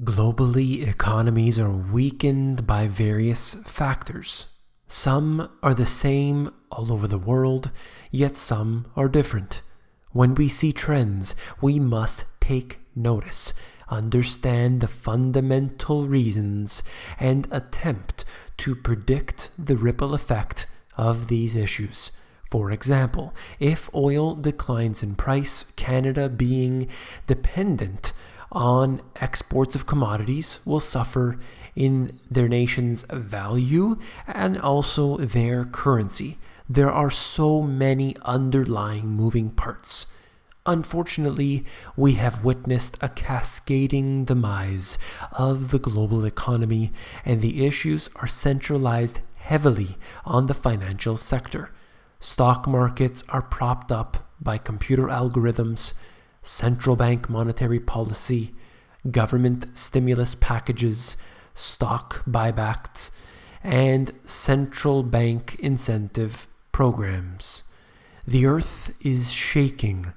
Globally, economies are weakened by various factors. Some are the same all over the world, yet some are different. When we see trends, we must take notice, understand the fundamental reasons, and attempt to predict the ripple effect of these issues. For example, if oil declines in price, Canada, being dependent on exports of commodities, will suffer in their nation's value and also their currency. There are so many underlying moving parts. Unfortunately, we have witnessed a cascading demise of the global economy, and the issues are centralized heavily on the financial sector. Stock markets are propped up by computer algorithms, central bank monetary policy, government stimulus packages, stock buybacks, and central bank incentive programs. The earth is shaking,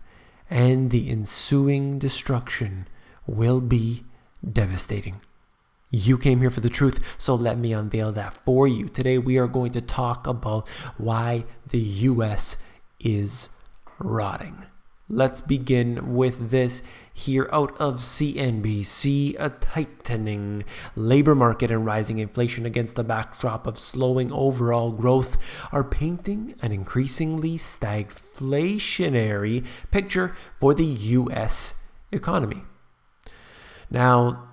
and the ensuing destruction will be devastating. You came here for the truth, so let me unveil that for you. Today we are going to talk about why the US is rotting. Let's begin with this here out of CNBC. A tightening labor market and rising inflation against the backdrop of slowing overall growth are painting an increasingly stagflationary picture for the US economy. Now,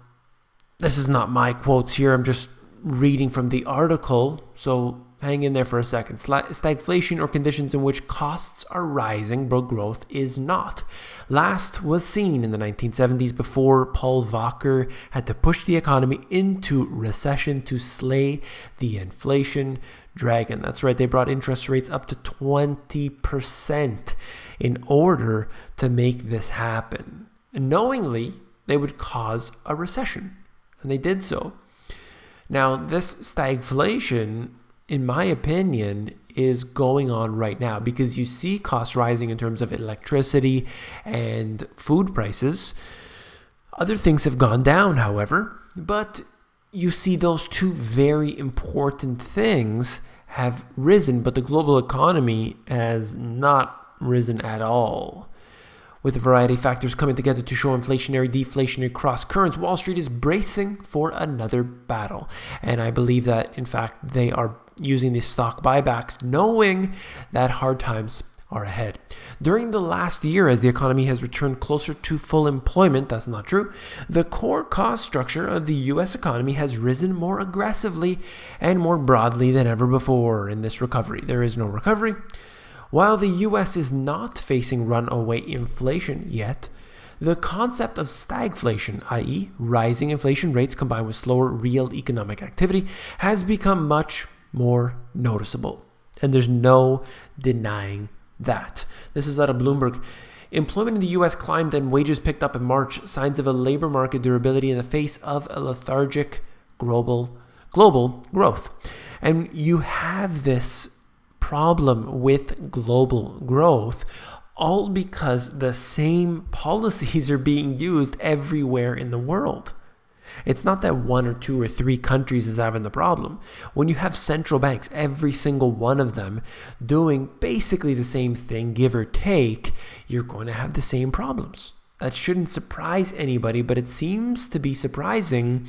this is not my quotes here. I'm just reading from the article, so hang in there for a second. Stagflation, or conditions in which costs are rising but growth is not. Last was seen in the 1970s before Paul Volcker had to push the economy into recession to slay the inflation dragon. That's right, they brought interest rates up to 20% in order to make this happen. And knowingly, they would cause a recession, and they did so. Now, this stagflation, in my opinion, is going on right now because you see costs rising in terms of electricity and food prices. Other things have gone down, however, but you see those two very important things have risen, but the global economy has not risen at all. With a variety of factors coming together to show inflationary, deflationary cross currents, Wall Street is bracing for another battle. And I believe that, in fact, they are using these stock buybacks, knowing that hard times are ahead. During the last year, as the economy has returned closer to full employment, that's not true, the core cost structure of the U.S. economy has risen more aggressively and more broadly than ever before in this recovery. There is no recovery. While the U.S. is not facing runaway inflation yet, the concept of stagflation, i.e. rising inflation rates combined with slower real economic activity, has become much more noticeable. And there's no denying that. This is out of Bloomberg. Employment in the U.S. climbed and wages picked up in March, signs of a labor market durability in the face of a lethargic global growth. And you have this problem with global growth, all because the same policies are being used everywhere in the world. It's not that one or two or three countries is having the problem. When you have central banks, every single one of them doing basically the same thing, give or take, you're going to have the same problems. That shouldn't surprise anybody, but it seems to be surprising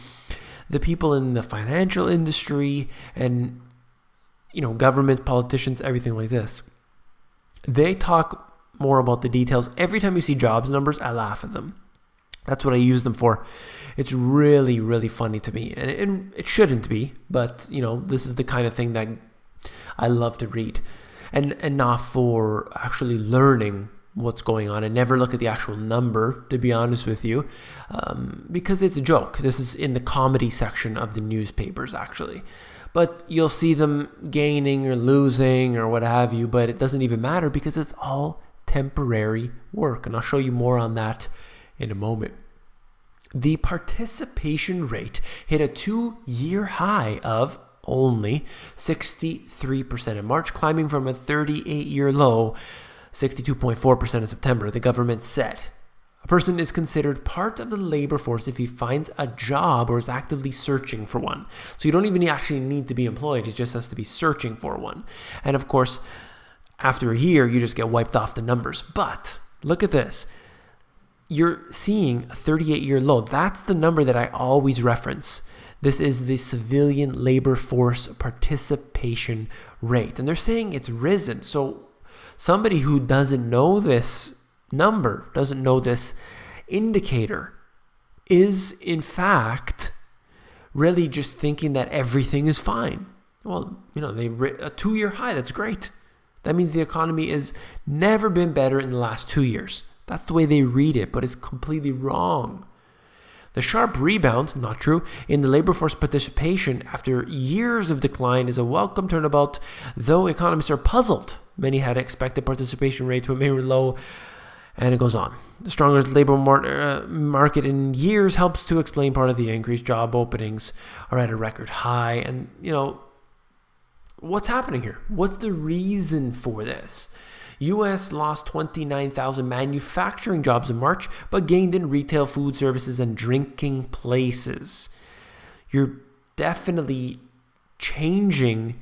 the people in the financial industry and governments, politicians, everything like this. They talk more about the details. Every time you see jobs numbers, I laugh at them. That's what I use them for. It's really, really funny to me. And it shouldn't be, but, this is the kind of thing that I love to read. And not for actually learning what's going on. And never look at the actual number, to be honest with you, because it's a joke. This is in the comedy section of the newspapers, actually. But you'll see them gaining or losing or what have you, but it doesn't even matter because it's all temporary work. And I'll show you more on that in a moment. The participation rate hit a 2-year high of only 63% in March, climbing from a 38-year low, 62.4% in September. The government set a person is considered part of the labor force if he finds a job or is actively searching for one. So you don't even actually need to be employed. He just has to be searching for one. And of course, after a year, you just get wiped off the numbers. But look at this. You're seeing a 38-year low. That's the number that I always reference. This is the civilian labor force participation rate. And they're saying it's risen. So somebody who doesn't know this number, doesn't know this indicator, is in fact really just thinking that everything is fine. Well, a 2-year high, that's great. That means the economy has never been better in the last 2 years. That's the way they read it, but it's completely wrong. The sharp rebound, not true, in the labor force participation after years of decline is a welcome turnabout, though economists are puzzled. Many had expected participation rate to remain low, and it goes on. The strongest labor market in years helps to explain part of the increase. Job openings are at a record high, and what's happening here? What's the reason for this? U.S. lost 29,000 manufacturing jobs in March, but gained in retail, food services, and drinking places. You're definitely changing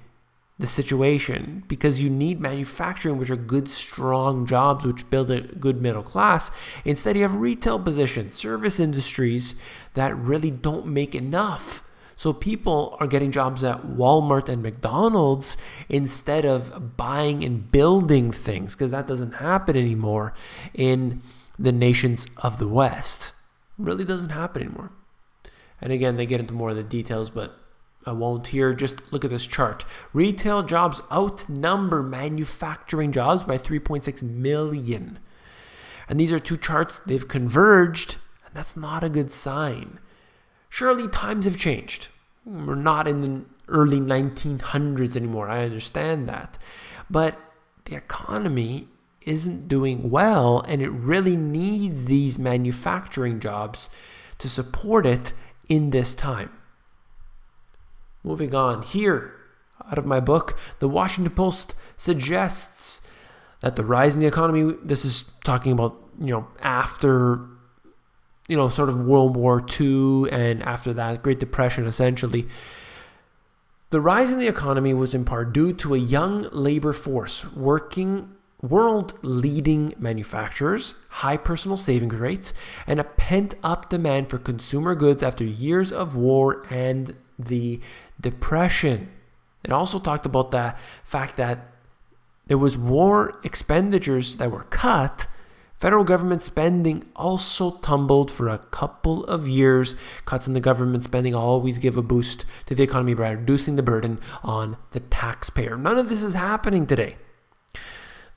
the situation because you need manufacturing, which are good, strong jobs, which build a good middle class. Instead, you have retail positions, service industries that really don't make enough. So people are getting jobs at Walmart and McDonald's instead of buying and building things, because that doesn't happen anymore in the nations of the West. It really doesn't happen anymore. And again, they get into more of the details, but I won't here. Just look at this chart. Retail jobs outnumber manufacturing jobs by 3.6 million. And these are two charts. They've converged, and that's not a good sign. Surely times have changed. We're not in the early 1900s anymore. I understand that. But the economy isn't doing well, and it really needs these manufacturing jobs to support it in this time. Moving on here, out of my book, the Washington Post suggests that the rise in the economy, this is talking about, after sort of World War II and after that, Great Depression essentially. The rise in the economy was in part due to a young labor force working world-leading manufacturers, high personal savings rates, and a pent-up demand for consumer goods after years of war and the Depression. It also talked about the fact that there was war expenditures that were cut. Federal government spending also tumbled for a couple of years. Cuts in the government spending always give a boost to the economy by reducing the burden on the taxpayer. None of this is happening today.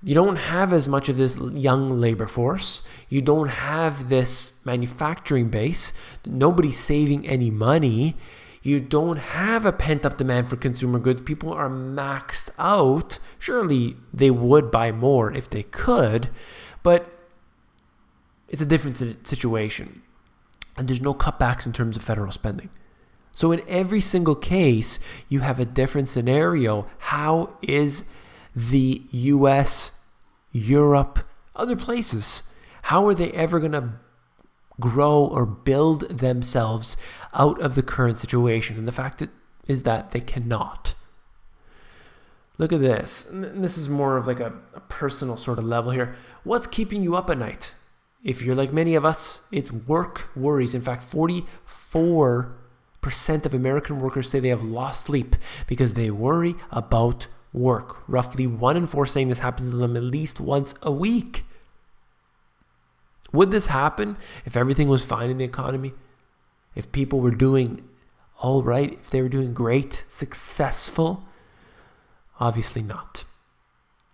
You don't have as much of this young labor force. You don't have this manufacturing base. Nobody's saving any money. You don't have a pent-up demand for consumer goods. People are maxed out. Surely they would buy more if they could, but it's a different situation. And there's no cutbacks in terms of federal spending. So in every single case, you have a different scenario. How is the US, Europe, other places, how are they ever going to grow or build themselves out of the current situation? And the fact is that they cannot. Look at this. And this is more of like a personal sort of level here. What's keeping you up at night? If you're like many of us, it's work worries. In fact, 44% of American workers say they have lost sleep because they worry about work. Roughly 1 in 4 saying this happens to them at least once a week. Would this happen if everything was fine in the economy? If people were doing all right? If they were doing great, successful? Obviously not.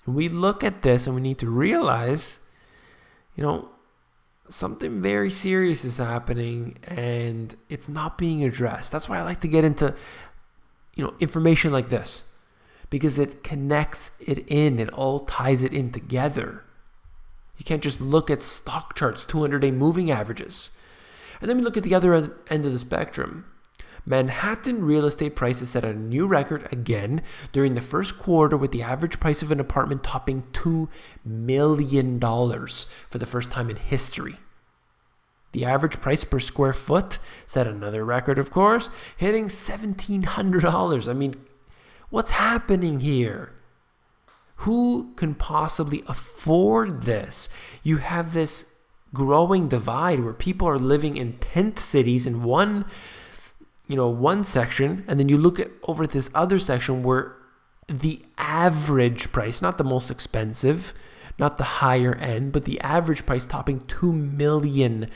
We look at this and we need to realize, something very serious is happening and it's not being addressed. That's why I like to get into, information like this, because it connects it in. It all ties it in together. You can't just look at stock charts, 200-day moving averages. And then we look at the other end of the spectrum. Manhattan real estate prices set a new record again during the first quarter, with the average price of an apartment topping $2 million for the first time in history. The average price per square foot set another record, of course, hitting $1,700. I mean, what's happening here? Who can possibly afford this? You have this growing divide where people are living in tent cities in one section, and then you look at over this other section where the average price, not the most expensive, not the higher end, but the average price topping $2 million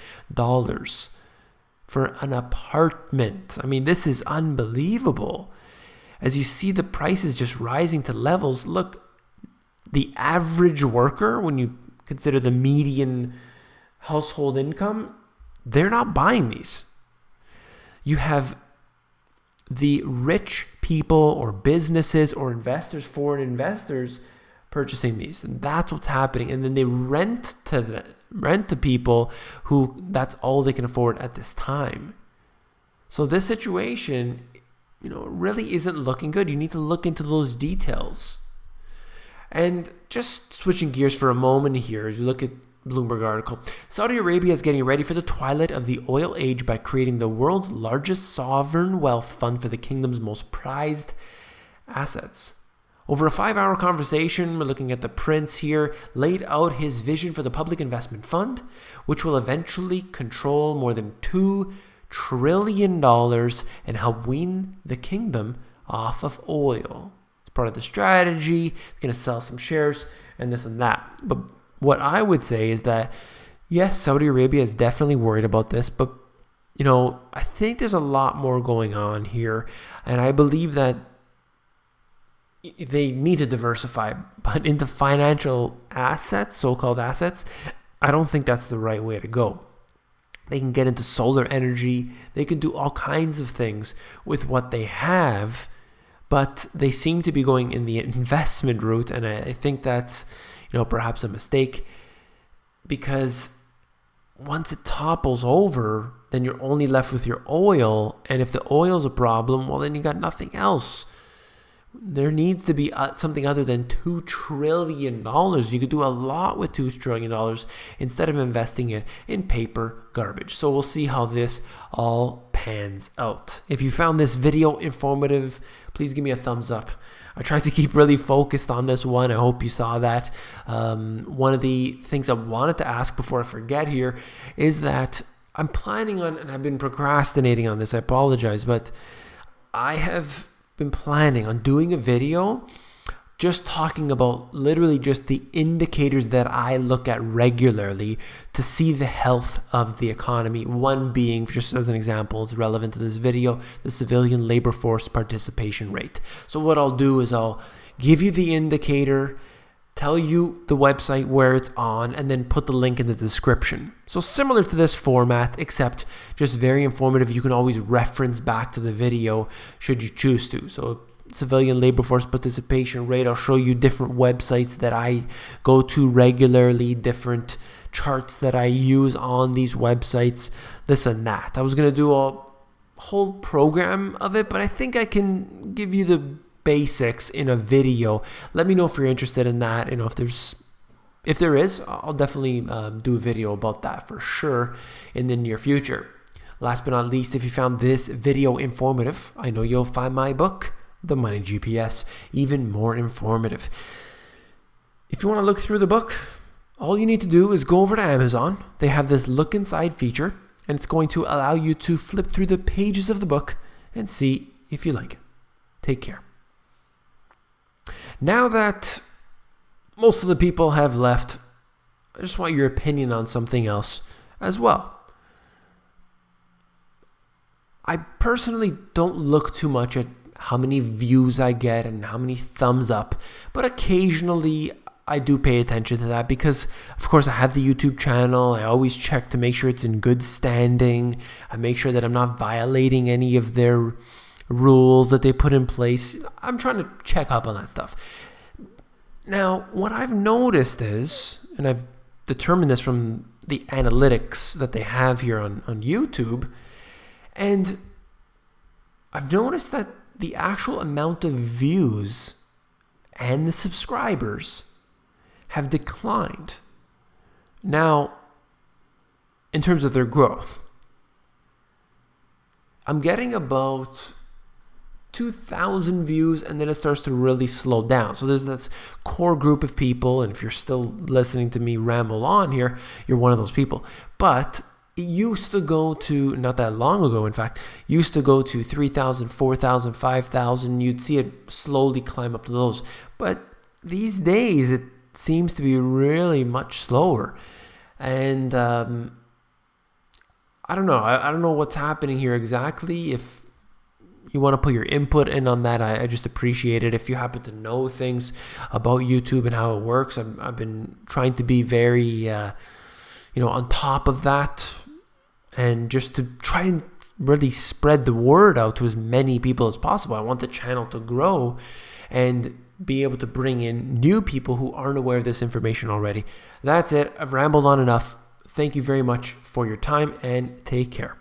for an apartment. I mean, this is unbelievable. As you see the prices just rising to levels, look, the average worker, when you consider the median household income, they're not buying these. You have the rich people or businesses or investors, foreign investors, purchasing these, and that's what's happening. And then they rent to people who that's all they can afford at this time. So this situation, really isn't looking good. You need to look into those details. And just switching gears for a moment here, as we look at Bloomberg article, Saudi Arabia is getting ready for the twilight of the oil age by creating the world's largest sovereign wealth fund for the kingdom's most prized assets. Over a 5-hour conversation, we're looking at the prince here, laid out his vision for the public investment fund, which will eventually control more than $2 trillion and help wean the kingdom off of oil. It's part of the strategy. It's going to sell some shares and this and that. But what I would say is that, yes, Saudi Arabia is definitely worried about this, but, I think there's a lot more going on here. And I believe that they need to diversify, but into financial assets, so-called assets, I don't think that's the right way to go. They can get into solar energy. They can do all kinds of things with what they have, but they seem to be going in the investment route, and I think that's, perhaps a mistake, because once it topples over, then you're only left with your oil, and if the oil's a problem, well, then you got nothing else. There needs to be something other than $2 trillion. You could do a lot with $2 trillion instead of investing it in paper garbage. So we'll see how this all pans out. If you found this video informative, please give me a thumbs up. I tried to keep really focused on this one. I hope you saw that. One of the things I wanted to ask before I forget here is that I'm planning on, and I've been procrastinating on this, I apologize, but I have been planning on doing a video just talking about literally just the indicators that I look at regularly to see the health of the economy. One being, just as an example, is relevant to this video, the civilian labor force participation rate. So what I'll do is I'll give you the indicator, tell you the website where it's on, and then put the link in the description. So similar to this format, except just very informative. You can always reference back to the video should you choose to. So civilian labor force participation rate, I'll show you different websites that I go to regularly, different charts that I use on these websites, this and that. I was going to do a whole program of it, but I think I can give you the basics in a video. Let me know if you're interested in that. If there is, I'll definitely do a video about that for sure in the near future. Last but not least, if you found this video informative, I know you'll find my book, The Money GPS, even more informative. If you want to look through the book, all you need to do is go over to Amazon. They have this look inside feature, and it's going to allow you to flip through the pages of the book and see if you like it. Take care. Now that most of the people have left, I just want your opinion on something else as well. I personally don't look too much at how many views I get and how many thumbs up, but occasionally I do pay attention to that because, of course, I have the YouTube channel. I always check to make sure it's in good standing. I make sure that I'm not violating any of their rules that they put in place. I'm trying to check up on that stuff. Now, what I've noticed is, and I've determined this from the analytics that they have here on YouTube, and I've noticed that the actual amount of views and the subscribers have declined. Now, in terms of their growth. I'm getting about 2,000 views, and then it starts to really slow down. So there's this core group of people, and if you're still listening to me ramble on here, you're one of those people. But it used to go to, not that long ago, in fact, used to go to 3,000, 4,000, 5,000. You'd see it slowly climb up to those. But these days, it seems to be really much slower. And I don't know. I don't know what's happening here exactly. If you want to put your input in on that, I just appreciate it. If you happen to know things about YouTube and how it works, I've been trying to be very, on top of that, and just to try and really spread the word out to as many people as possible. I want the channel to grow and be able to bring in new people who aren't aware of this information already. That's it. I've rambled on enough. Thank you very much for your time, and take care.